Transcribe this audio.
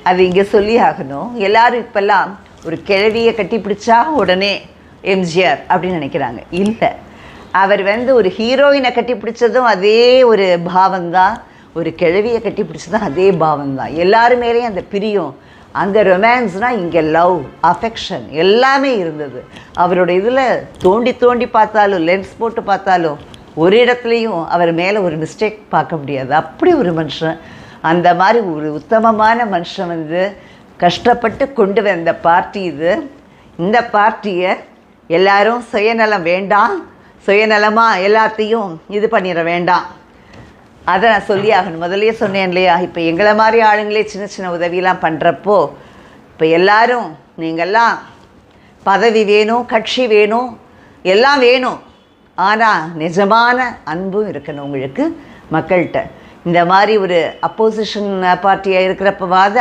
அது இங்கே சொல்லி ஆகணும். எல்லாரும் இப்போல்லாம் ஒரு கிழவியை கட்டி பிடிச்சா உடனே எம்ஜிஆர் அப்படின்னு நினைக்கிறாங்க. இல்லை, அவர் ஒரு ஹீரோயினை கட்டி பிடிச்சதும் அதே ஒரு பாவம்தான், ஒரு கிழவியை கட்டி பிடிச்சதும் அதே பாவம்தான். எல்லாரும் மேலேயும் அந்த பிரியம், அங்கே ரொமான்ஸ்னால் இங்கே லவ், அஃபெக்ஷன் எல்லாமே இருந்தது. அவரோட இதில் தோண்டி தோண்டி பார்த்தாலும், லென்ஸ் போட்டு பார்த்தாலும் ஒரு இடத்துலையும் அவர் மேலே ஒரு மிஸ்டேக் பார்க்க முடியாது. அப்படி ஒரு மனுஷன். அந்த மாதிரி ஒரு உத்தமமான மனுஷன் கஷ்டப்பட்டு கொண்டு வந்த பார்ட்டி இது. இந்த பார்ட்டியை எல்லாரும் சுயநலம் வேண்டாம், சுயநலமாக எல்லாத்தையும் இது பண்ணிட வேண்டாம். அதை நான் சொல்லி ஆகணும். முதலே சொன்னேன் இல்லையா, இப்போ எங்களை மாதிரி ஆளுங்களே சின்ன சின்ன உதவியெல்லாம் பண்ணுறப்போ இப்போ எல்லாரும் நீங்கள்லாம் பதவி வேணும், கட்சி வேணும், எல்லாம் வேணும். ஆனால் நிஜமான அன்பும் இருக்கணும் உங்களுக்கு மக்கள்கிட்ட. இந்த மாதிரி ஒரு அப்போசிஷன் பார்ட்டியாக இருக்கிறப்பவாது